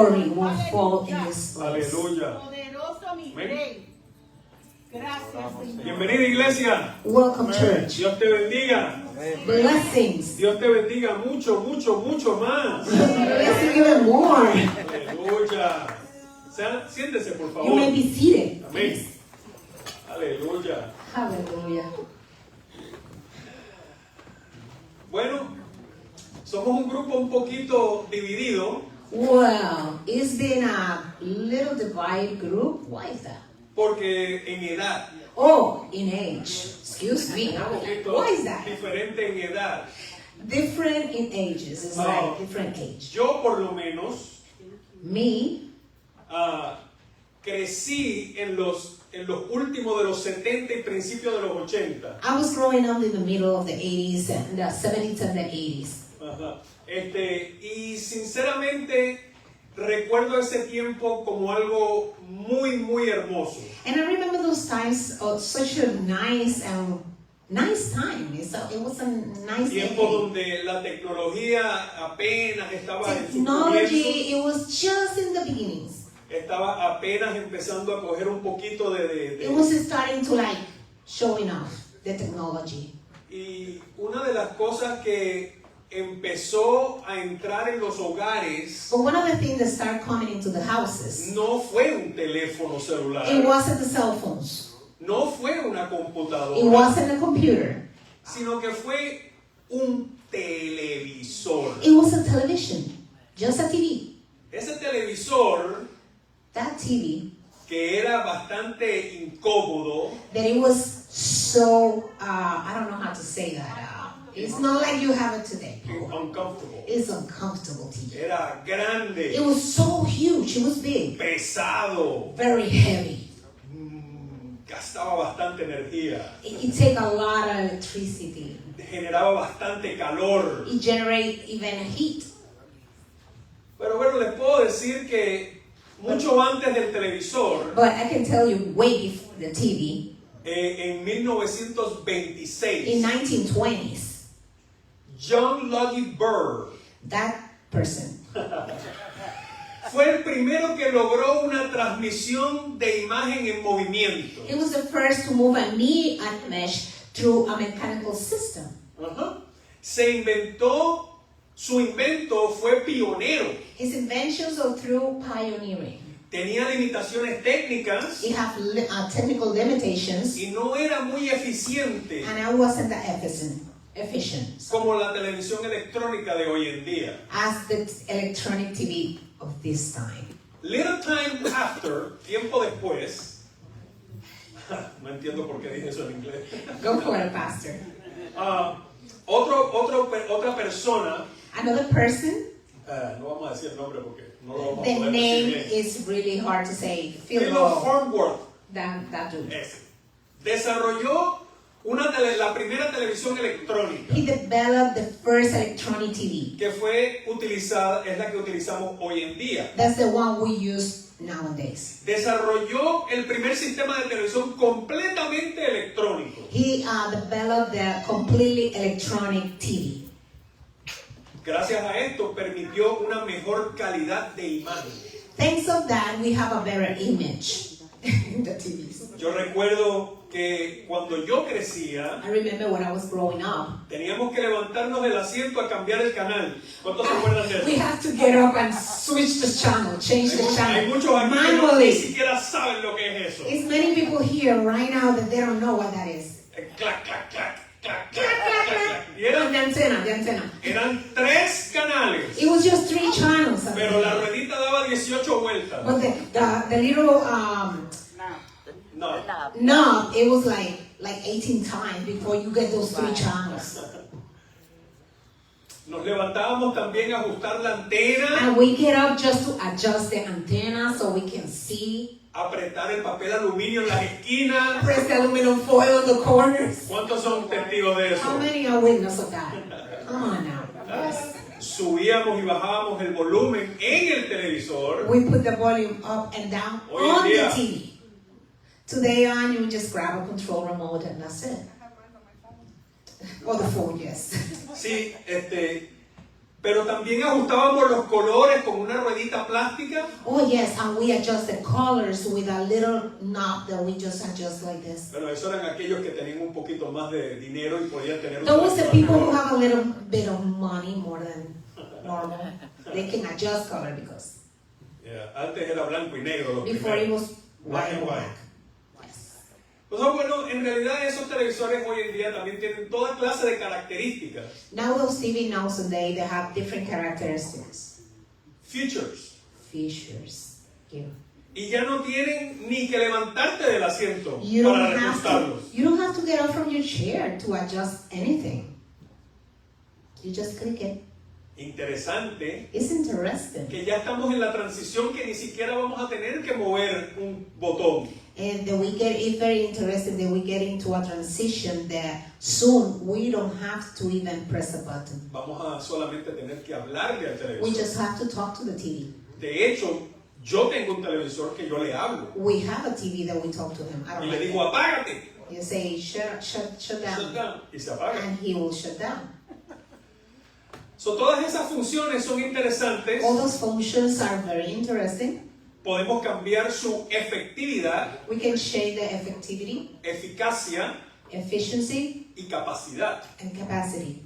glory will fall in this place. Aleluya. Poderoso mi Amén. rey. Gracias, Señor. Bienvenida, iglesia. Welcome, church. Dios te bendiga. Blessings. Dios te bendiga mucho, mucho, mucho más. Blessing even more. Aleluya. Siéntese, por You may favor. be seated. Amén. Aleluya. Hallelujah. Bueno, somos un grupo un poquito dividido Well, it's been a little divided group. Why is that? porque en edad, Oh, in age. Excuse me. un poquito Why is that? diferente en edad. Different in ages. It's like different age. Yo por lo menos Me, crecí en los últimos de los 70 y principios de los 80. I was growing up in the middle of the 80s and the 70s and the 80s. Ajá. Y sinceramente recuerdo ese tiempo como algo muy, muy hermoso. And I remember those times of such a nice time. It was a nice Tiempo decade. donde la tecnología apenas estaba en su Technology, comienzo, it was just in the beginnings. estaba apenas empezando a coger un poquito It was starting to like showing off the technology. Y una de las cosas que empezó a entrar en los hogares But one of the things that started coming into the houses, no fue un teléfono celular, it wasn't the cell phones. no fue una It computadora, wasn't a computer. sino que fue un televisor. It was a television. Just a TV. Ese televisor, That TV, que era bastante incómodo, that it was so, I don't know how to say that. It's not like you have it today. uncomfortable, It's uncomfortable TV. era grande, It was so huge. It was big. pesado, Very heavy. gastaba bastante energía, It take a lot of electricity. generaba bastante calor. It generate even heat. Pero bueno, les puedo decir que mucho antes del televisor, But I can tell you, way before the TV, en in 1926, 1920s, John Logie Baird that person, fue el primero que logró una transmisión de imagen en movimiento. he was the first to move an image through a mechanical system. Ajá. Su invento fue pionero. His inventions are through pioneering. Tenía limitaciones técnicas It have technical limitations, y no era muy eficiente and I wasn't that efficient como la televisión electrónica de hoy en día. as the electronic TV of this time. Little time after, tiempo después, no entiendo por qué dije eso en inglés. Go for it, Pastor. Otra persona, Another person, no vamos a decir el nombre porque no lo vamos a the poder name decir bien. is really hard to say. Philip Farnsworth That dude. desarrolló la primera televisión electrónica He developed the first electronic TV. que fue utilizada, es la que utilizamos hoy en día. That's the one we use nowadays. Desarrolló el primer sistema de televisión completamente electrónico. He developed the completely electronic TV. Gracias a esto permitió una mejor calidad de imagen. Thanks of that, we have a better image in the TVs. Yo recuerdo que cuando yo crecía, I remember when I was growing up, teníamos que levantarnos del asiento a cambiar el canal. ¿Cuántos se acuerdan de we eso? have to get up and switch the channel, change the Hay channel muchos aquí que no, ni manually. siquiera saben lo que es eso. There's many people here right now that they don't know what that is. Clac, clac, clac, clac, clac, Clac, clac, clac, clac. clac. Y eran, The antenna. eran 3 canales, It was just 3 channels. pero la ruedita daba 18 vueltas. But the little No, knob, it was like 18 times before you get those 3 channels. nos levantábamos también a ajustar la antena, And we get up just to adjust the antenna so we can see. apretar el papel aluminio en las esquinas. Press the aluminum foil in the corners. ¿Cuántos son testigos de eso? How many are witness of that? Come on now. Yes. Subíamos y bajábamos el volumen en el televisor. We put the volume up and down Hoy en on the día. TV. Today on, you just grab a control remote and that's it. Or the phone, yes. Sí, Pero también ajustábamos los colores con una ruedita plástica. Oh yes, and we adjust the colors with a little knob that we just adjust like this. Bueno, esos eran aquellos que tenían un poquito más de dinero y podían tener un Those are the traje people who mejor. have a little bit of money more than normal. They can adjust color because Yeah, antes era blanco y negro. Los before it primeros. was Black white and and white. black. Yes. Pues, bueno, en realidad esos televisores hoy en día también tienen toda clase de características. Now those TV nowadays they have different characteristics, Features. features. Yeah. Y ya no tienen ni que levantarte del asiento You para don't reajustarlos. have to get up from your chair to adjust anything. You just click it. Interesante It's interesting. que ya estamos en la transición que ni siquiera vamos a tener que mover un botón. And then it's very interesting that we get into a transition that soon we don't have to even press a button. Vamos a solamente tener que hablarle al We televisor. just have to talk to the TV. De hecho, yo tengo un televisor que yo le hablo We have a TV that we talk to him. I y don't le like digo it. apágate. You say shut Shut down, down, y se apaga. and he will shut down. So, todas esas funciones son interesantes. All those functions are very interesting. Podemos cambiar su efectividad, We can change the effectivity, eficacia efficiency, y capacidad and capacity,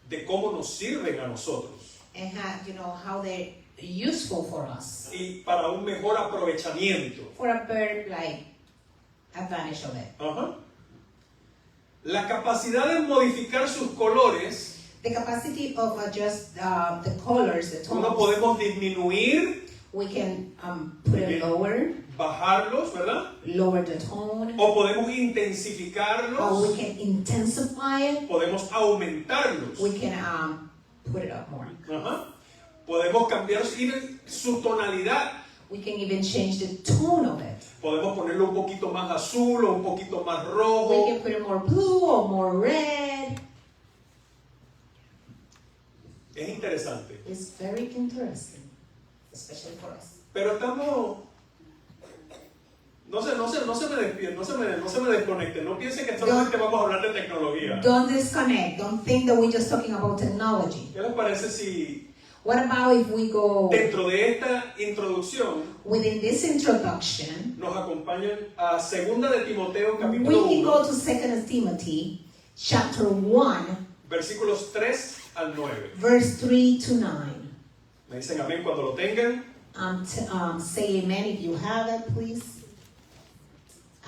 de cómo nos sirven a nosotros and how they're useful for us y para un mejor aprovechamiento. for a better advantage of it. Ajá. La capacidad de modificar sus colores, The capacity of adjust the colors, the uno tones. podemos disminuir, We can put it lower, bajarlos, ¿verdad? lower the tone, O podemos or intensificarlos, we can intensify it. podemos aumentarlos. We can put it up more. Ajá. Podemos cambiar su tonalidad. We can even change the tone of it. Podemos ponerlo un poquito más azul o un poquito más We rojo. can put it more blue or more red. Es interesante. It's very interesting, especially for us. Pero estamos... No se me despierten, no se me desconecten. No piensen que solamente vamos a hablar de tecnología. Don't disconnect. Don't think that we're just talking about technology. ¿Qué les parece si What about if we go dentro de esta introducción within this introduction? nos acompañan a 2 de Timoteo We capítulo can 1, go to 2 Timothy, chapter 1, versículos 3 al 9. verse 3 to 9. Me dicen amén cuando lo tengan. Say amen if you have it, please.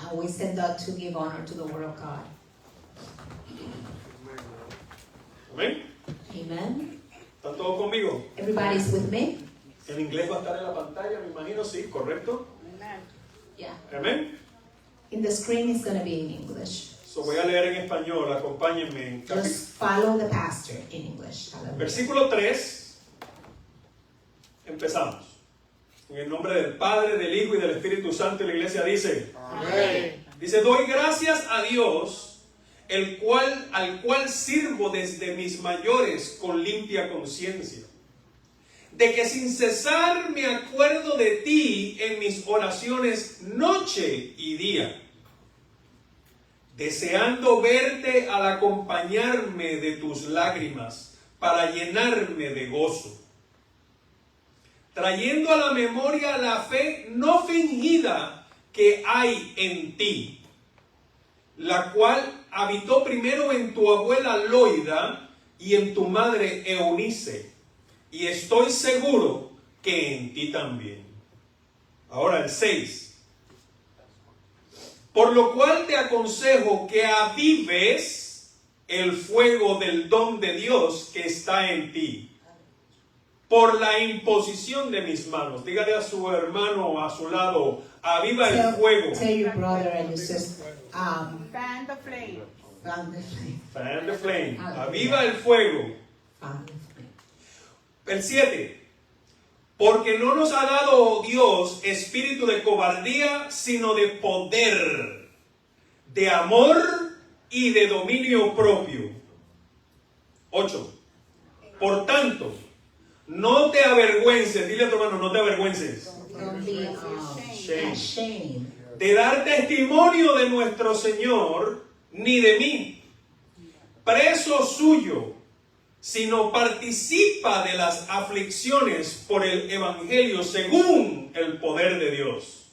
And we send that to give honor to the word of God. Amén. Amen. ¿Están todos conmigo? Everybody's with me? En inglés va a estar en la pantalla, me imagino, sí, correcto. Amen. Yeah. Amén. In the screen it's going to be in English. So voy a leer en español, acompáñenme en Just follow the pastor in English. Hallelujah. versículo 3. Empezamos. En el nombre del Padre, del Hijo y del Espíritu Santo, y la iglesia dice, Amén. dice, doy gracias a Dios, al cual sirvo desde mis mayores con limpia conciencia, de que sin cesar me acuerdo de ti en mis oraciones noche y día, deseando verte al acompañarme de tus lágrimas para llenarme de gozo, trayendo a la memoria la fe no fingida que hay en ti, la cual habitó primero en tu abuela Loida y en tu madre Eunice, y estoy seguro que en ti también. Ahora el 6. Por lo cual te aconsejo que avives el fuego del don de Dios que está en ti, por la imposición de mis manos. Dígale a su hermano a su lado, aviva el fuego. Tell your brother and your sister, Fan the flame. fan the flame. Fan the flame. Aviva el fuego. Fan the flame. El 7. Porque no nos ha dado Dios espíritu de cobardía, sino de poder, de amor y de dominio propio. 8. Por tanto, no te avergüences, dile a tu hermano, no te avergüences, Don't be ashamed de dar testimonio de nuestro Señor, ni de mí, preso suyo, sino participa de las aflicciones por el evangelio según el poder de Dios.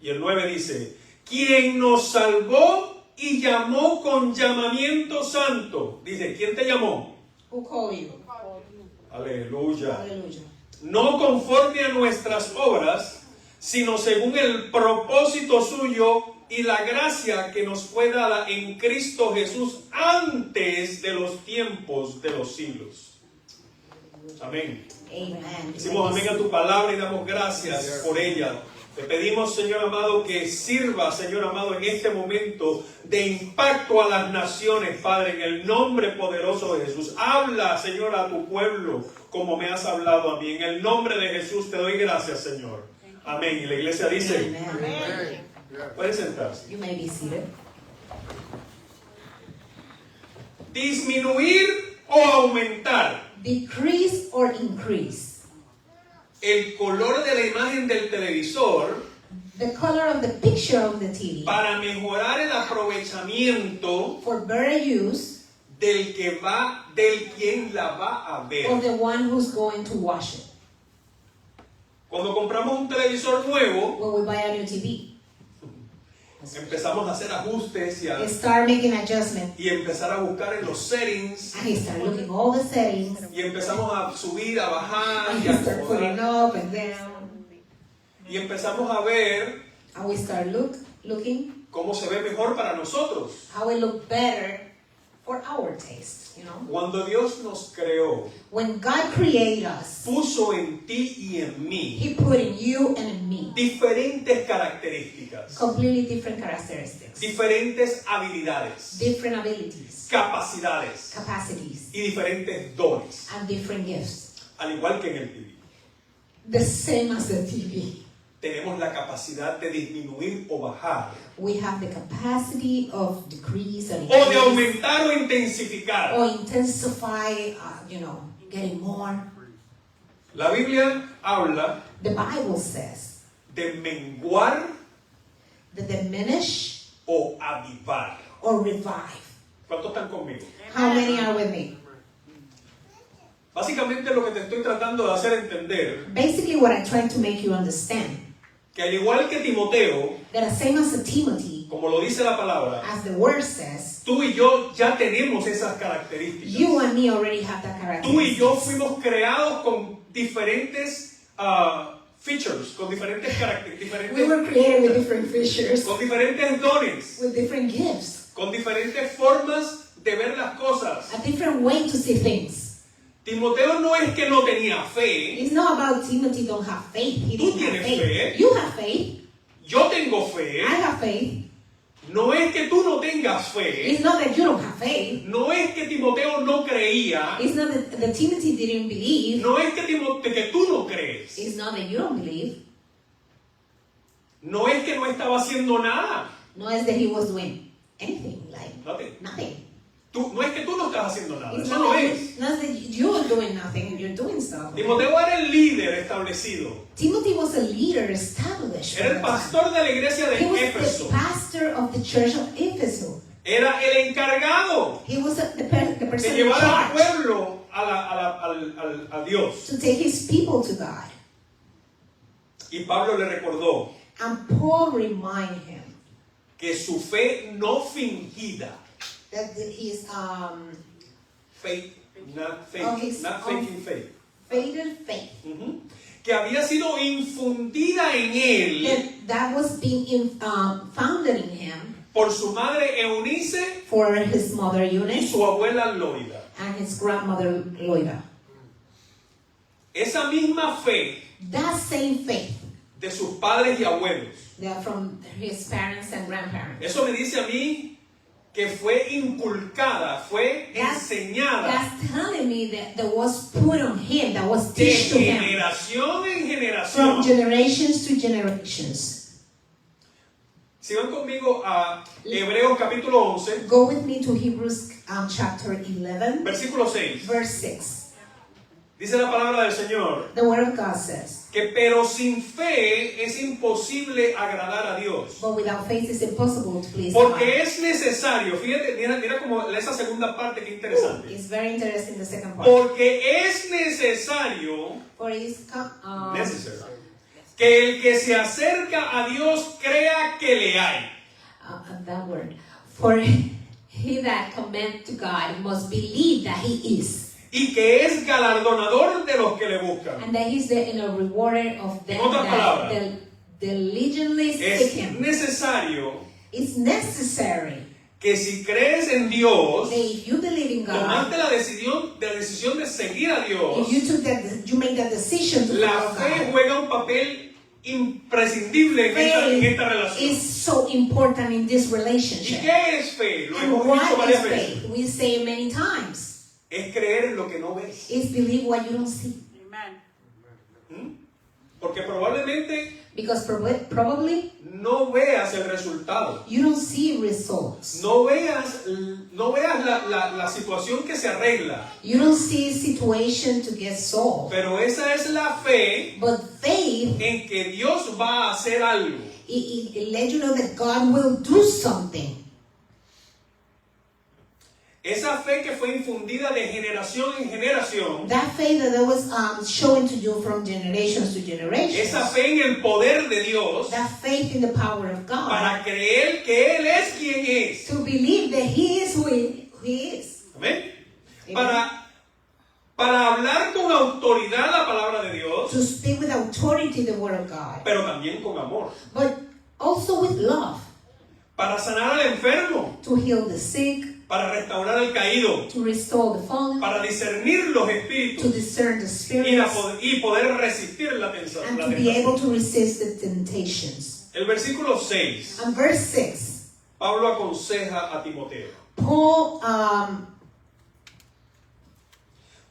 Y el 9 dice, quien nos salvó y llamó con llamamiento santo. Dice, ¿quién te llamó? Who called you? Aleluya. Hallelujah. No conforme a nuestras obras, sino según el propósito suyo y la gracia que nos fue dada en Cristo Jesús antes de los tiempos de los siglos. Amén. Amen. Decimos amén a tu palabra y damos gracias por ella. Te pedimos, Señor amado, que sirva, Señor amado, en este momento de impacto a las naciones, Padre, en el nombre poderoso de Jesús. Habla, Señor, a tu pueblo como me has hablado a mí. En el nombre de Jesús te doy gracias, Señor. Amén. Y la iglesia dice, Amen. pueden sentarse. You may be seated. Disminuir o aumentar Decrease or increase. el color de la imagen del televisor The color of the picture of the TV para mejorar el aprovechamiento for better use del quien la va a ver. of the one who's going to watch it. Cuando compramos un televisor nuevo, When we buy a new TV, empezamos a hacer ajustes you start making adjustments y empezar a buscar en los settings and you start looking all the settings y empezamos a subir, a bajar and y you a start putting acomodar up and down y empezamos a ver and we start looking cómo se ve mejor para nosotros. how it look better for our taste, you know. Cuando Dios nos creó, When God created us, puso en ti y en mí He put in you and in me diferentes características, completely different characteristics, diferentes habilidades, different abilities, capacidades capacities, y diferentes dones, and different gifts. al igual que en el TV. The same as the TV. Tenemos la capacidad de disminuir o bajar, We have the capacity of decrease and o de increase, aumentar o intensificar. or intensify, getting more. La Biblia habla The Bible says de menguar the diminish o avivar. or revive. ¿Cuántos están conmigo? How many are with me? Básicamente lo que te estoy tratando de hacer entender, Basically, what I'm trying to make you understand, que al igual que Timoteo, that the same as Timothy, como lo dice la palabra, as the word says, tú y yo ya tenemos esas características. you and me already have that Tú y yo characteristic. fuimos creados con diferentes features, con diferentes características, We were created with different features, con diferentes dones, with different gifts, con diferentes formas de ver las cosas. a different way to see things. Timoteo no es que no tenía fe, It's not about Timothy don't have faith. He Tú didn't have tienes faith. fe. You have faith. yo tengo fe. I have faith. No es que tú no tengas fe, It's not that you don't have faith. no es que Timoteo no creía, It's not that Timothy didn't believe. no es que tú no crees, It's not that you don't believe. no es que no estaba haciendo nada. No, it's that he was doing anything, like Nothing. nothing. No es que tú no estás haciendo nada, It's eso not no that, es. not that you're doing nothing, you're doing stuff. Timoteo era el líder establecido, Timothy was a leader established. era el pastor de la iglesia de He was Éfeso, the pastor of the church of Ephesus. era el encargado He was the de person in llevar al charge pueblo a Dios. to take his people to God. Y Pablo le recordó And Paul reminded him que su fe no fingida, that his faith, not faith, Oh, his- not faking faith, faded faith que había sido infundida en él that was being founded in him por su madre Eunice for his mother y Eunice su abuela Loida. and his grandmother Loida. Esa misma fe That same faith, de sus padres y abuelos, they are from his parents and grandparents. eso me dice a mí que fue inculcada, fue enseñada That's telling me that was put on him, that was de taught to him generación en from generación. generations to generations. Si van conmigo a Hebreos capítulo 11, Go with me to Hebrews chapter 11, versículo 6. verse 6. Dice la palabra del Señor The Word of God says, que pero sin fe es imposible agradar a Dios. but without faith it's impossible to please God. Porque es necesario, fíjate, mira como esa segunda parte que interesante. It's very interesting, the second part. Porque es necesario, For it's necessary, que el que se acerca a Dios crea que le hay. that word. For he that cometh to God must believe that he is, Y que es galardonador de los que le buscan. and that he's the rewarder of them En otras that palabras, diligently seek Es him. necesario It's necessary que si crees en Dios, that if you believe in God, tomaste la decisión de seguir a Dios, if you make that decision to la follow fe God, juega un papel imprescindible en esta faith relación. is so important in this ¿Y relationship. qué es fe? Lo And hemos dicho what is varias veces. faith? We say it many times. Es creer en lo que no ves. It's believe what you don't see. Amen. Porque probablemente Because probably no veas el resultado. you don't see results. No veas la situación que se arregla. You don't see a situation to get solved. Pero esa es la fe But faith, en que Dios va a hacer algo. it lets you know that God will do something. Esa fe que fue infundida de generación en generación. That faith that was shown to you from generations to generations. Esa fe en el poder de Dios. That faith in the power of God. Para creer que Él es quien es. To believe that He is who He is. Amén. Amen. Para hablar con autoridad la palabra de Dios. To speak with authority the word of God. Pero también con amor. But also with love. Para sanar al enfermo. To heal the sick. Para restaurar al caído. To restore the fallen. Para discernir los To espíritus. discern the spirits. Y poder resistir la tentación. And to be able to resist the temptations. El versículo 6. And verse 6. Pablo aconseja a Timoteo.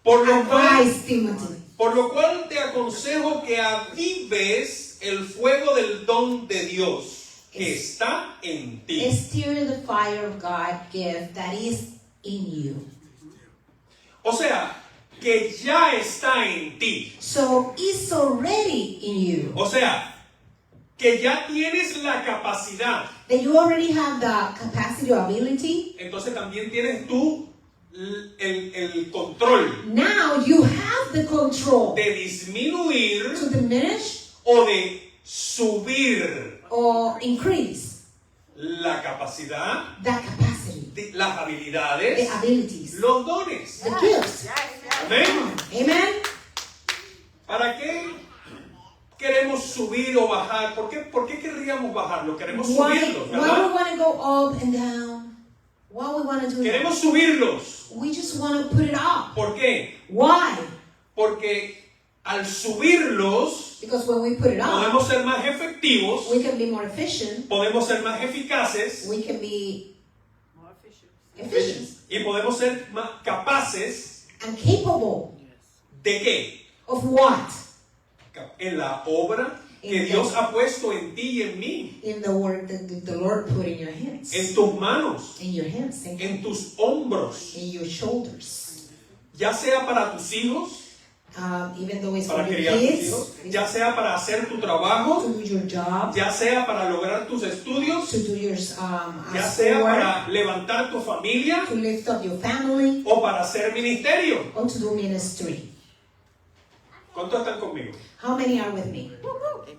Paul advised Timothy. Por lo cual te aconsejo que avives el fuego del don de Dios que está en ti. Stir the fire of God gift that is in you. O sea, que ya está en ti. So it's already in you. O sea, que ya tienes la capacidad. That you already have the capacity or ability. Entonces también tienes tú el control Now you have the control de disminuir to diminish o de subir or increase la capacidad, that capacity, las the habilidades, abilities, los dones. the gifts. Amén. Amen. ¿Para qué queremos subir o bajar? ¿Por qué querríamos bajarlo? Queremos subirlos, Why we ¿verdad? want to go up and down? Why we want to do that? Queremos subirlos. We just want to put it up. ¿Por qué? Why? Porque al subirlos Because when we put it up, podemos ser más efectivos, we can be more efficient. podemos ser más eficaces We can be More efficient. efficient y podemos ser más capaces and capable de qué? of what? En la obra que En Dios el- ha puesto en ti y en mí, In the word that the Lord put in your hands. en tus manos, In your hands. en tus hombros, In your shoulders. ya sea para tus hijos, Even though it's para for your criar tus kids, hijos, ya sea para hacer tu trabajo, to do your job, ya sea para lograr tus estudios, to do your ya sea schoolwork, para levantar tu familia to lift up your family, o para hacer ministerio. or to do ministry. ¿Cuántos están conmigo? How many are with me?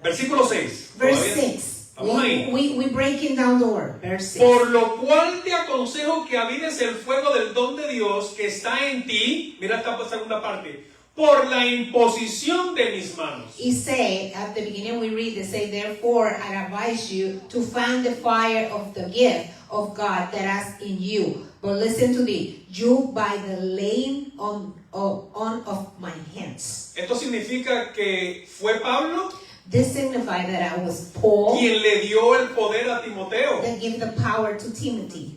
Versículo 6. Verse Todavía 6. Estamos ahí. We breaking down the word. Verse 6. Por lo cual te aconsejo que avives el fuego del don de Dios que está en ti. Mira esta segunda parte. Por la imposición de mis manos. He say, at the beginning we read, they say, therefore I advise you to fan the fire of the gift of God that is in you. But listen to this, you by the laying on of my hands. Esto significa que fue Pablo This signifies that I was Paul quien le dio el poder a Timoteo. that gave the power to Timothy.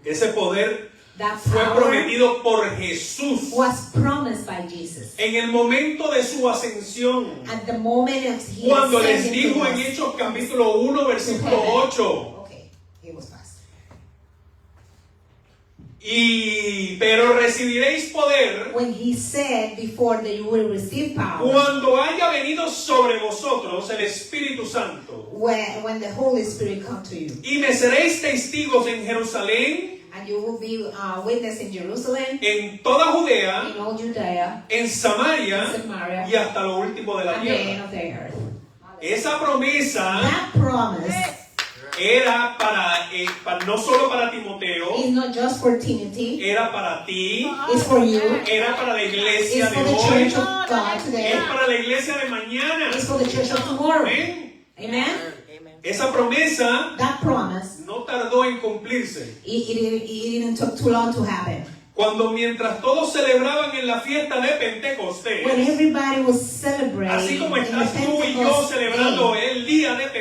Ese poder That fue power prometido por Jesús was promised by Jesus. en el momento de su ascensión. At the moment of his Cuando les ascending dijo to en us. Hechos capítulo 1 versículo 8. Okay, it was fast. Pero recibiréis poder when he said before that you will receive power cuando haya venido sobre vosotros el Espíritu Santo. when the Holy Spirit come to you. Y me seréis testigos en Jerusalén, And you will be witness in Jerusalem, en toda Judea, in all Judea, en Samaria in Samaria, y hasta lo último de la and the end tierra. of the earth. Esa promesa That promise era no solo para Timoteo, is not just for Timothy, era para ti, it's for you, era para la iglesia it's de for the hoy, church of God today, es para la iglesia de mañana. it's for the church of tomorrow. Amén. Amen? Esa promesa That promise, no tardó en cumplirse. it didn't take too long to happen. Mientras todos celebraban en la fiesta de Pentecostés, When everybody was celebrating así como in the estás tú y yo Pentecost celebrando day, el día de like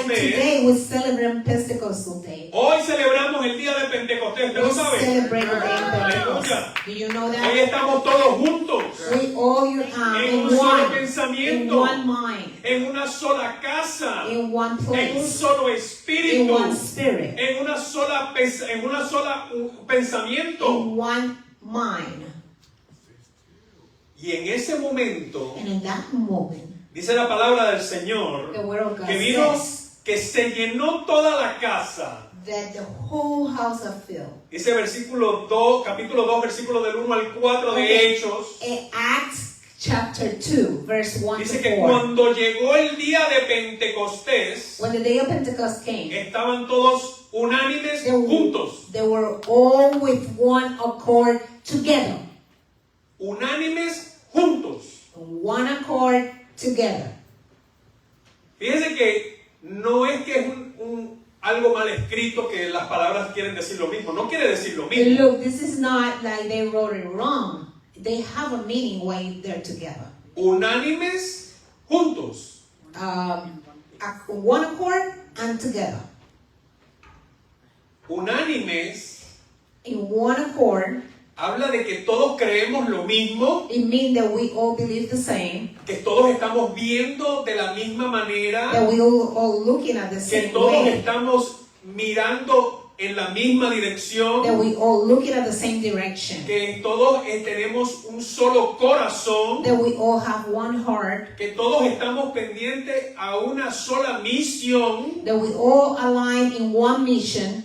Pentecostés, today we celebrate Pentecostal Day. hoy celebramos el día de Pentecostés, ¿te We lo sabes? celebrate the day of Pentecost. Aleluya. Do you know Hoy that? estamos todos juntos, We all en in un solo one, in pensamiento, one mind, en una sola casa, in one en un place, solo in espíritu, one spirit, en una sola pensamiento. in one mind. Y en ese momento, And in that moment, dice la palabra del Señor, the word of God que vino, says que se llenó toda la casa. that the whole house of filled. Dice versículo 2, capítulo 2, versículo del 1 al 4 de Okay. Hechos. In Acts chapter 2, verse 1 Dice to que 4. cuando llegó el día de Pentecostés, When the day of Pentecost came, estaban todos unánimes they were, juntos. they were all with one accord together. Unánimes juntos. One accord together. Fíjense que no es que es algo mal escrito que las palabras quieren decir lo mismo. No quiere decir lo And mismo. look, this is not like they wrote it wrong. They have a meaning when they're together. Unánimes juntos. One accord and together. Unánimes In one accord, habla de que todos creemos lo mismo, it means that we all believe the same, que todos estamos viendo de la misma manera, that we all looking at the que same todos way, estamos mirando en la misma that dirección, we all looking at the same direction, que todos tenemos un solo corazón, that we all have one heart, que todos estamos pendientes a una sola misión. that we all align in one mission,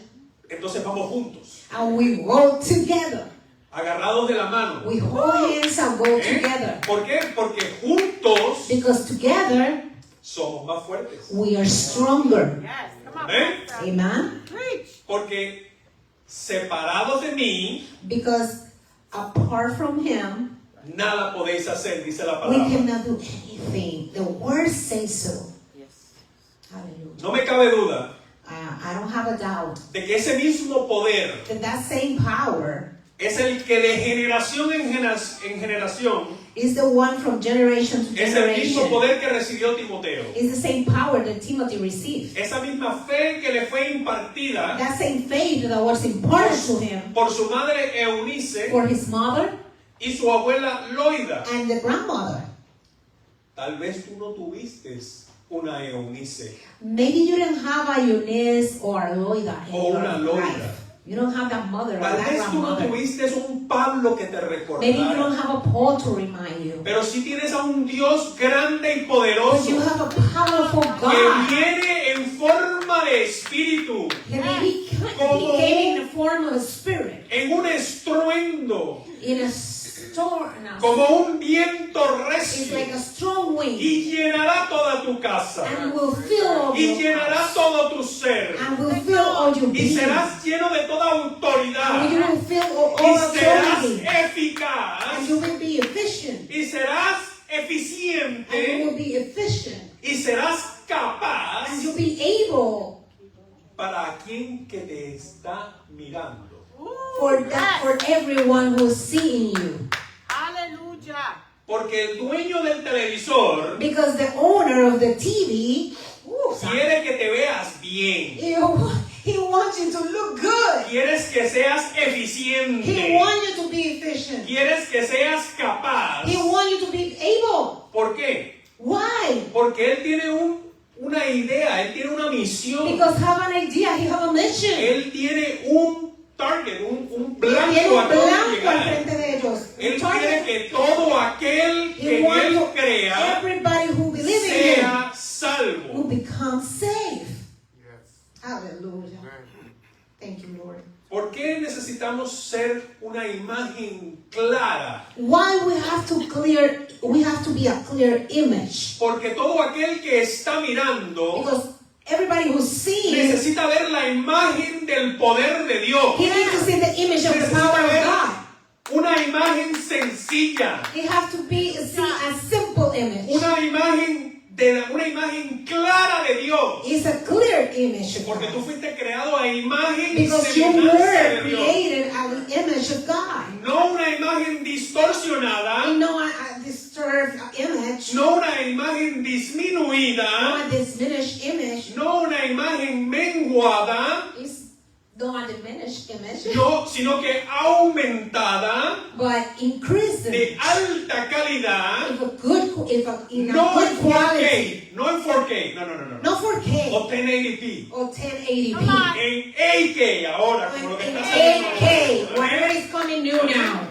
Entonces vamos juntos, and we work together. agarrados de la mano. We hold hands and go together. ¿Por qué? Porque juntos Because together somos más fuertes. we are stronger. Yes, come on. ¿Eh? Pastor. Amen? Preach. Porque separados de mí, Because apart from Him, nada podéis hacer, dice la we palabra. cannot do anything. The word says so. Yes. Hallelujah. No me cabe duda I don't have a doubt de que ese mismo poder that that same power es el que de generación en generación is the one from generation to es el mismo generation. poder que recibió Timoteo. It's the same power that Timothy received. Esa misma fe que le fue impartida That same faith that was imparted to him por su madre Eunice for his mother y su abuela Loida. and the grandmother. Tal vez tú no tuviste una Eunice Maybe you didn't have a Eunice or a Loida in o your una Loida. life. You don't have that mother or Tal that vez tú no grandmother. tuviste un Pablo que te Maybe you don't recordara. have a Paul to remind you. Pero sí tienes a un Dios grande y But poderoso you have a powerful que God. viene en forma de espíritu, And he came in the form of a spirit, en un estruendo, in a storm. como un viento It's like recio, a strong wind, y llenará toda tu casa, and will fill all y your llenará house, todo tu ser, and will fill all your y being, serás lleno de toda and you autoridad, will fill all y serás authority, eficaz, and you will be efficient, y serás and you eficiente, will be efficient, y serás capaz and you'll be able para quien que te está mirando. for that, for everyone who's seeing you. Hallelujah. Porque el dueño del televisor Because the owner of the TV, quiere que te veas bien. he wants you to look good. Quieres que seas He eficiente. wants you to be efficient. Quieres que seas capaz. He wants you to be able. ¿Por qué? Why? Porque él tiene una idea, él tiene una misión. Because have an idea, he have a mission. Él tiene un target, un Tiene blanco un a donde blanco al llegar. frente de ellos. Él Un quiere target. que todo aquel que He en wants Él to- crea everybody who believes in him sea will salvo. become saved. Yes. Hallelujah. Amen. Thank you, Lord. ¿Por qué necesitamos ser una imagen clara? Why we have to be a clear image. Porque todo aquel que está mirando Because everybody who sees, necesita ver la imagen del poder de Dios. he needs to see the image of the power of God. Una imagen sencilla, It has to be see a simple image. una imagen clara de Dios. It's a clear image of Porque tú God. fuiste creado a imagen y Because you semejanza were de Dios. created as the image of God. No una imagen distorsionada, No a disturbed image, no una imagen disminuida, no a diminished image. no una imagen menguada, It's not a diminished image, no, sino que aumentada, but increased de alta calidad, in a no good en quality. 4K, no en 4K, no, Not 4K o 1080p, or 1080p. Come on. en 8K ahora, como lo que In está saliendo 8K, ahora. whatever is coming new now.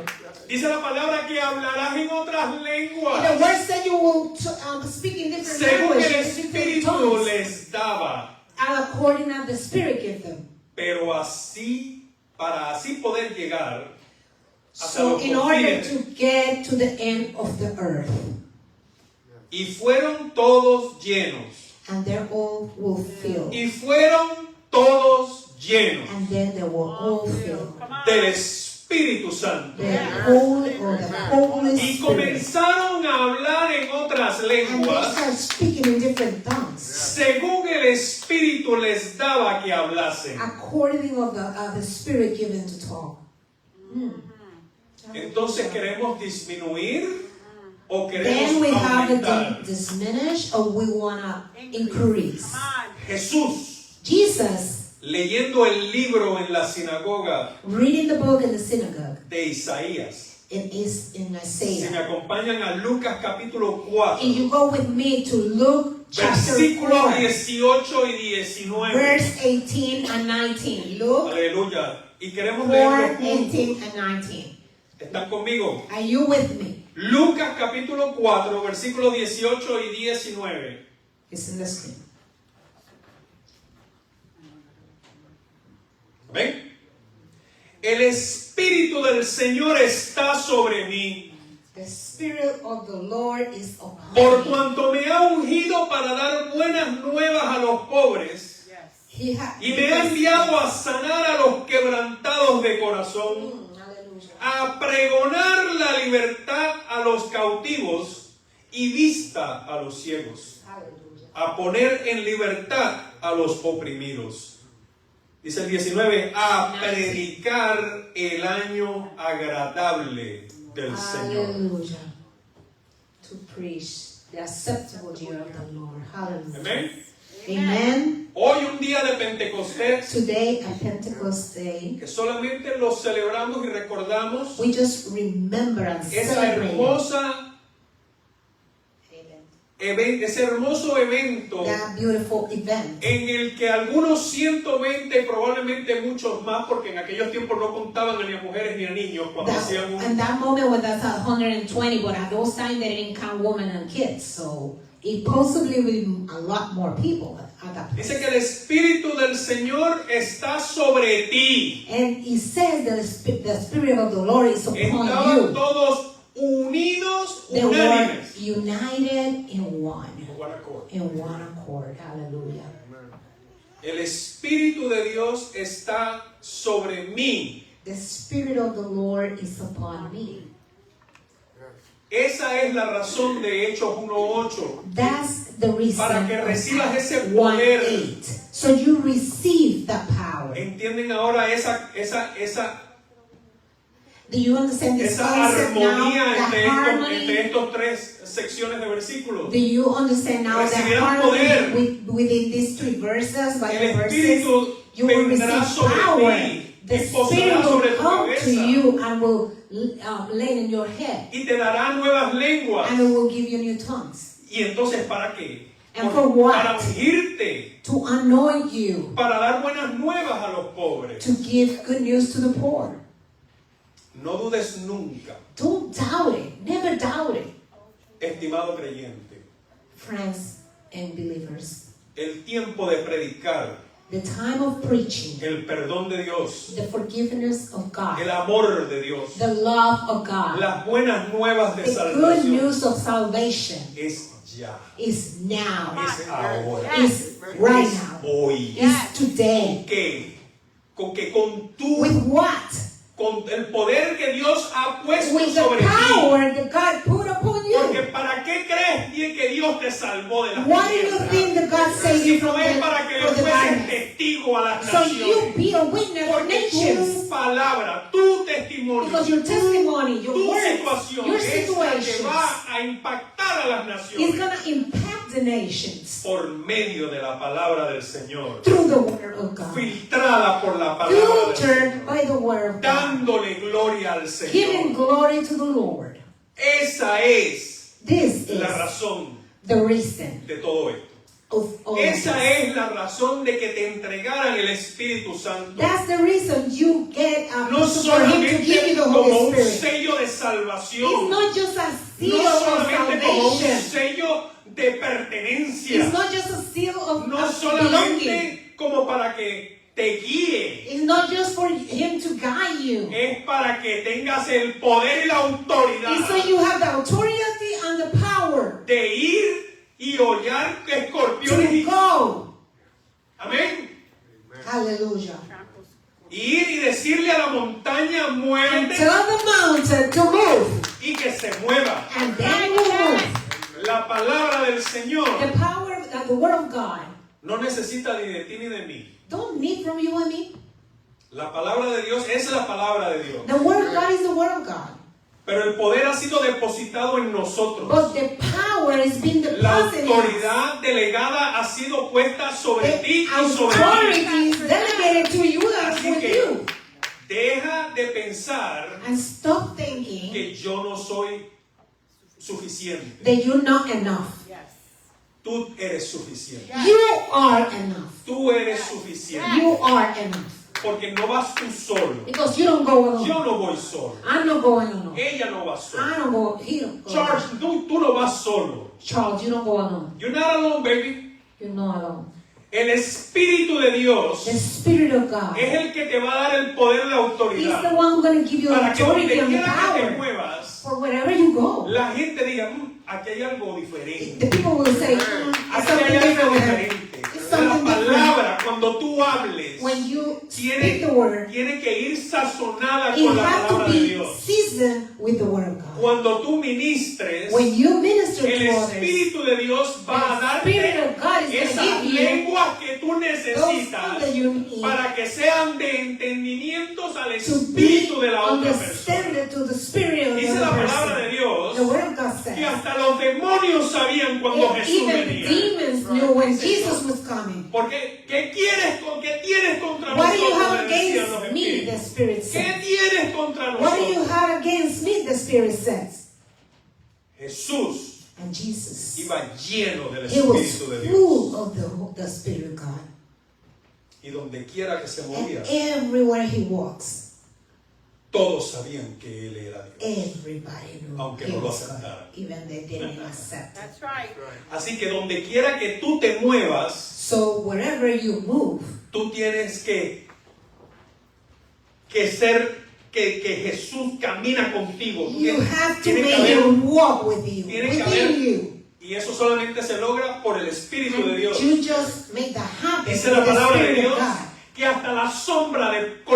Dice la palabra que hablarás en otras The lenguas, word said you will speak in different según el languages, different Espíritu tongues, les daba. and according as the Spirit gives them. Pero así, para así poder llegar hasta So los in order confines, to get to the end of the earth, y fueron todos llenos, and they're all will fill, y fueron todos llenos and then they will all fill. Come on. del Espíritu Santo. The Holy or the Holy Y Spirit. comenzaron a hablar en otras And they lenguas, start speaking in different tongues. según el Espíritu les daba que hablasen. According of the Spirit given to talk. Entonces, ¿queremos disminuir o Then queremos we have aumentar? to diminish or we want to increase. Come on. Jesús, Jesus, leyendo el libro en la sinagoga reading the book in the synagogue, de Isaías. it is in Si me Isaiah. acompañan a Lucas capítulo 4, If you go with me to Luke chapter versículos 4, 18 y 19. verse 18 and 19. Luke Aleluya. Y queremos 4, leerlo juntos. 18 and 19. ¿Están conmigo? Are you with me? Lucas capítulo 4, versículos 18 y 19. It's in the screen. ¿Ven? El Espíritu del Señor está sobre mí, The Spirit of the Lord is upon por me. cuanto me ha ungido para dar buenas nuevas a los pobres, Yes. y me ha enviado a sanar a los quebrantados de corazón, Hallelujah. a pregonar la libertad a los cautivos y vista a los ciegos, Hallelujah. a poner en libertad a los oprimidos. Dice el 19, a predicar el año agradable del Señor. Hallelujah. To preach the acceptable year of the Lord. Hallelujah. Amén. Amen. Hoy un día de Pentecostés Today, at Pentecost Day, que solamente lo celebramos y recordamos we just remember and esa celebrate hermosa ese hermoso evento that beautiful event. en el que algunos 120, probablemente muchos más, porque en aquellos tiempos no contaban ni a mujeres ni a niños cuando hacían un... And that moment when that's 120, but at those times they didn't count women and kids, so it possibly will be a lot more people at that point. Dice que el Espíritu del Señor está sobre ti. And it says that the Spirit of the Lord is upon Estaban you. todos unidos, They were unánimes. united in one. One accord. In one accord. Hallelujah. El Espíritu de Dios está sobre mí. The Spirit of the Lord is upon me. Esa es la razón de Hechos 1:8. That's the reason. Para que of recibas Acts ese poder. 1:8. So you receive the power. ¿Entienden ahora esa Do you understand this esa concept now? armonía The entre harmony. estos tres secciones de versículos? Do you understand now the Recibirás poder. harmony within these three verses, by El the verses? Espíritu You will vendrá receive sobre power. ti The y posará Spirit sobre will tu come to cabeza you and will lay in your head, y te dará nuevas lenguas. and it will give you new tongues. ¿Y entonces para qué? And for what? Para ungirte, To anoint you, para dar buenas nuevas a los pobres. to give good news to the poor. No dudes nunca, Don't doubt it. Never doubt it. estimado creyente. Friends and believers, El tiempo de predicar the time of preaching, el perdón de Dios, the forgiveness of el God, amor de Dios, the love of God, las buenas nuevas de the good salvación news of salvation es ya, is now, es ahora, is right es now, hoy. is today. ¿Qué? Con tu With what? con el poder que Dios ha puesto With the sobre ti. power that God put upon Porque you. ¿para qué crees que Dios te salvó de las Why do you tinieblas? think that God saved Si you no from es para que le the fueses darkness? testigo a las So you naciones. be a witness of Porque nations. tu palabra, tu testimonio, Because your testimony, your tu words, situación your es la que situations va a impactar a las is naciones going to impact the nations por medio de la palabra del Señor, through the word of God. filtrada por la palabra del Filtered Señor, by the word of God. dándole gloria al Giving Señor. glory to the Lord. Esa es This is la razón the reason de todo esto. of all Esa this. es la razón de que te entregaran el Espíritu Santo. That's the reason you get No for Him to give you solamente the como Holy un Spirit. sello de It's salvación, not just a seal no of solamente como un salvation. sello de pertenencia, It's not just a seal of no belonging. solamente como para que te guíe, It's not just for Him to guide you. es para que tengas el poder y la autoridad It's so you have the authority and the power de ir y hollar escorpiones to y... go. Amén. Hallelujah. Ir y decirle a la montaña, And muévete, tell the mountain to move. y que se mueva. And then it will move. La palabra del Señor The power of the word of God no necesita ni de ti ni de mí. don't need from you and me. La palabra de Dios es la palabra de Dios. The word of God is the word of God. Pero el poder ha sido depositado en nosotros. But the power is being La deposited in us. autoridad delegada ha sido puesta sobre ti The y sobre mí. authority is delegated to you and Así with que you. deja de pensar And stop thinking que yo no soy suficiente. that you're not enough. Tú eres suficiente. You are enough. Tú eres suficiente. You are enough. Porque no vas tú solo. Because you don't go alone. Yo no voy solo. I'm not going alone. Ella no va sola. I don't go. He don't go Charles, alone. tú no vas solo. Charles, you don't go alone. You're not alone, baby. You're not alone. El Espíritu de Dios The Spirit of God es el que te va a dar el poder y la is the autoridad one who's going to give you para que donde authority and the quiera que te power muevas, for wherever you go. la gente diga, aquí hay algo The diferente. people will say, it's Aquí something hay algo different with her. diferente. It's La something different. palabra, cuando tú hables, When you speak tiene, the word, tiene que ir sazonada it con la has to palabra de be Dios. seasoned with the word of God. Cuando tú ministres, When you minister el to others, Espíritu de Dios va a the Spirit darte of God is going to esas give you lenguas que tú those necesitas things that you need para que sean de entendimientos al to Espíritu be de la otra persona. understanded to the Spirit of the Dice la other palabra de person. Dios The word of God que says, hasta los demonios sabían cuando and Jesús even venía. demons knew when Jesus was coming. Porque, ¿qué tienes contra What do you nosotros? have Le decían los against me, the espíritus. Spirit ¿Qué says? tienes contra What do you nosotros? have against me, the Spirit says? Jesús And Jesus, iba lleno del he was Espíritu de Dios. full of the Spirit of God. Y donde quiera que se movía, And everywhere he walks, todos sabían que Él era Dios. everybody knew Aunque he no lo was God, aceptaran. even they didn't accept it. That's right. Así que donde quiera que tú te muevas, So wherever you move, tú tienes que ser, que Jesús camina contigo. Tú you tienes- have to tiene que make haber him walk with you, tiene que haber- within you. Y eso solamente se logra por el Espíritu de And Dios. you just make that happen Dice with la the palabra de Spirit Dios of God. que hasta con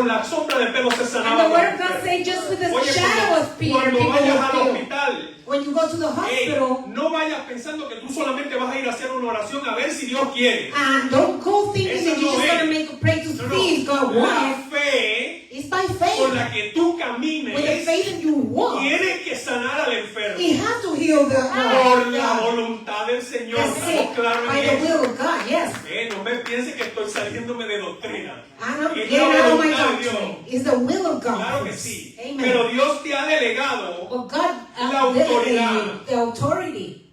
la sombra de pelo se And sanaba. the la word of God mujer. says just with the Oye, shadow of Peter, cuando people vayas will al feel. hospital, When you go to the hospital, no vayas pensando que tú solamente vas a ir a hacer una oración a ver si Dios quiere. and don't go thinking Eso that you're no just es. going to make a pray to No, see if God La wants. fe It's by con faith. la que tú With the camines faith that you walk, tiene que sanar al enfermo. He has to heal the Por la voluntad del Señor. the sick Estamos claros by en the eso. will of God. Yes. No me piense que estoy saliéndome de doctrina. I'm not Es getting la out of my voluntad de Dios. doctrine. It's the will of God. Claro que first. sí. Amen. Pero Dios te ha delegado But God la autoridad delegated the authority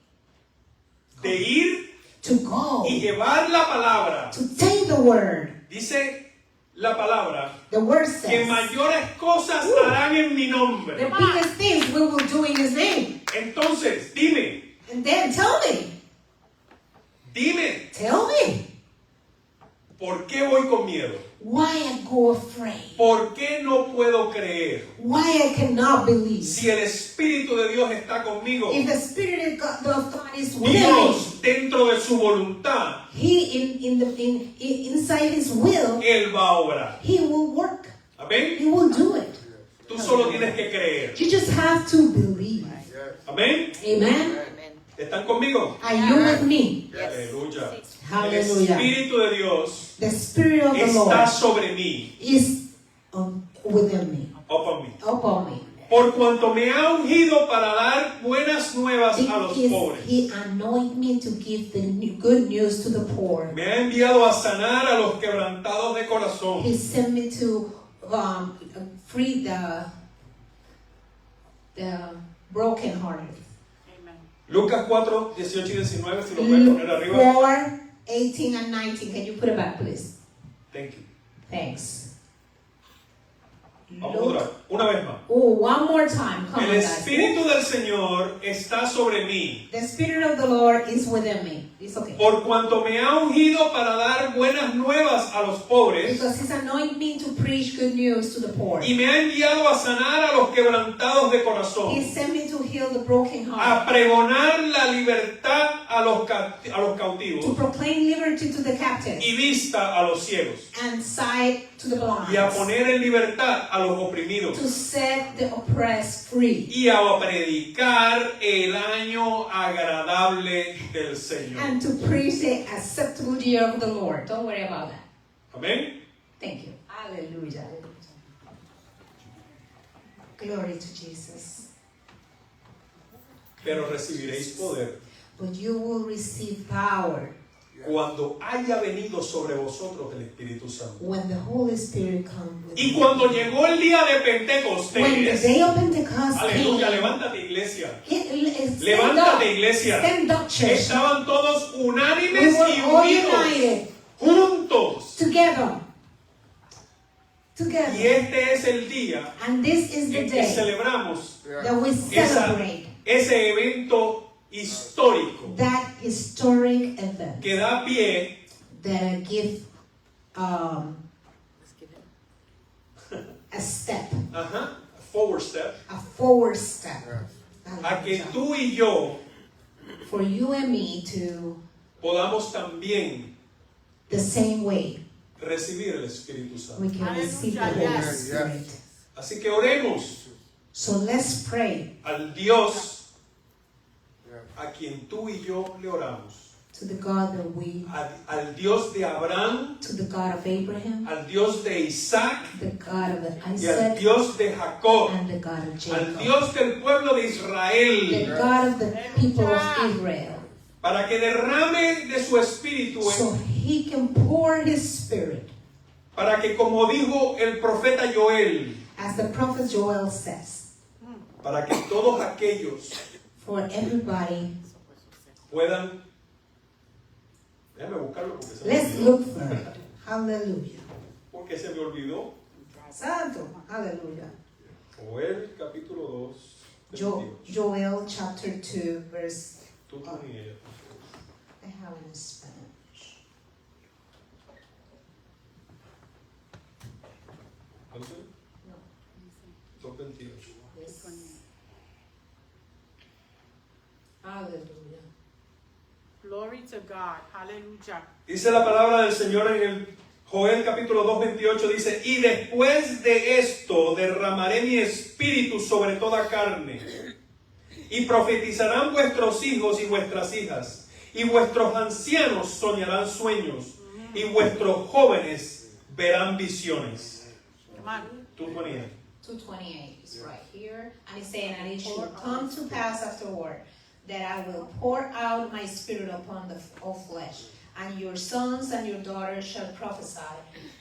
de ir to go, y llevar la palabra. to take the word. Dice la palabra The word que says, mayores cosas harán en mi the nombre. biggest things we will do in His name. Entonces, dime, And then tell me, ¿por qué voy con miedo? why I go afraid, ¿Por qué no puedo creer? why I cannot believe. Si el Espíritu de Dios está conmigo, If the Spirit of God is with me, Dios dentro de su voluntad, He inside His will, Él va a obrar. He will work. Amén. He will do it. Tú solo tienes que creer. You just have to believe. Amén. Amen. ¿Están conmigo? Are you with me? Aleluya. El Hallelujah. Espíritu de Dios The Spirit of the está Lord sobre mí, is within me, upon me. me. Por cuanto me ha ungido para dar buenas nuevas a los Because pobres. He anointed me to give the good news to the poor. Me ha enviado a sanar a los quebrantados de corazón. He sent me to free the brokenhearted. Amen. Lucas 4, 18 y 19, si lo pueden poner Luke arriba. 4, 18 and 19. Can you put it back, please? Thank you. Thanks. Vamos otra, una vez más. Oh, one more time. Come El on, guys. Espíritu del Señor está sobre mí, The Spirit of the Lord is within me. It's okay. por cuanto me ha ungido para dar buenas nuevas a los pobres, Because He's anointed me to preach good news to the poor. y me ha enviado a sanar a los quebrantados de He corazón, sent me to heal the broken a heart, pregonar la libertad a los to cautivos proclaim liberty to the captives y vista a los ciegos, and sight to the blind, y a poner en libertad a los oprimidos, to set the oppressed free, y a predicar el año agradable del Señor. and to preach the acceptable year of the Lord. Don't worry about that. Amén. Thank you. Hallelujah. Glory to Jesus. Pero recibiréis poder But you will receive power cuando haya venido sobre vosotros el Espíritu Santo. when the Holy Spirit comes with Y you. cuando llegó el día de When the Pentecostés, day of Pentecost aleluya, came, levántate iglesia, stand levántate iglesia. up, church. Estaban todos We unánimes were y all unidos, united, juntos. together. Y este es el día And this is the en que day celebramos that we celebrate ese evento histórico that historic event que da pie that give a step, a forward step, a forward step. a que tú y yo For you and me to podamos también the same way recibir el Espíritu Santo. we can receive the Holy Hallelujah. Spirit. Así que oremos So let's pray al Dios a quien tú y yo le oramos, to the God that we, al Dios de Abraham, to the God of Abraham, al Dios de Isaac the God of y al Isaac, Dios de Jacob, and the God of al Jacob, Dios del pueblo de the Israel, God of the people of Israel, para que derrame de su espíritu, so He can pour His Spirit, para que, como dijo el profeta Joel, as the prophet Joel says, para que todos aquellos for everybody. puedan, déjame buscarlo porque se me Let's olvidó. look for it. Hallelujah. Porque se me olvidó. Santo. Hallelujah. Joel capítulo 2, Joel chapter 2 verse, Tú ni ella. I have it in Spanish. ¿Cuánto? 2:28. Yes. Hallelujah. Glory to God. Hallelujah. Dice la palabra del Señor en el Joel capítulo 2:28, dice, y después de esto derramaré mi espíritu sobre toda carne, y profetizarán vuestros hijos y vuestras hijas, y vuestros ancianos soñarán sueños, y vuestros jóvenes verán visiones. Come on. Tú ponías. 2:28 is right here. And it's saying, and it shall come to pass afterward that I will pour out my spirit upon all flesh. And your sons and your daughters shall prophesy.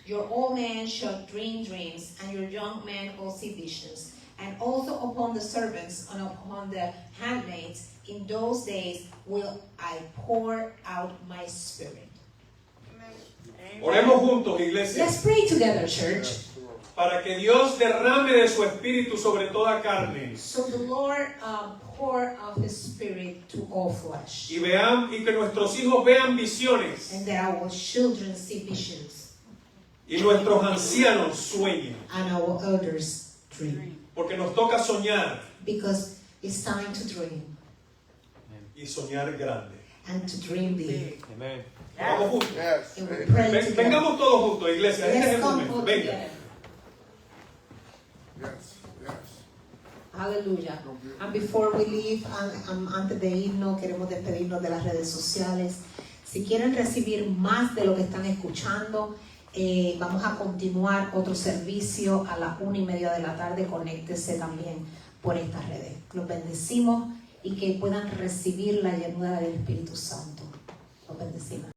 Your old man shall dream dreams, and your young man will see visions. And also upon the servants and upon the handmaids, in those days will I pour out my spirit. Oremos juntos, iglesia, Let's pray together, church. para que Dios derrame de su espíritu sobre toda carne So the Lord pour out His Spirit to all flesh, y que nuestros hijos vean visiones and that our children see visions, y nuestros ancianos sueñen, and our elders dream. porque nos toca soñar Because it's time to dream, y soñar grande. and to dream big. Amen. Vamos juntos. Yes. And we pray together. Vengamos todos juntos, iglesia. Este es Let's el come momento. all Venga. together. Yes. Yes. Hallelujah. And before we leave, antes de irnos, queremos despedirnos de las redes sociales. Si quieren recibir más de lo que están escuchando, vamos a continuar otro servicio a las 1:30 de la tarde. Conéctese también por estas redes. Los bendecimos y que puedan recibir la llenura del Espíritu Santo. Los bendecimos.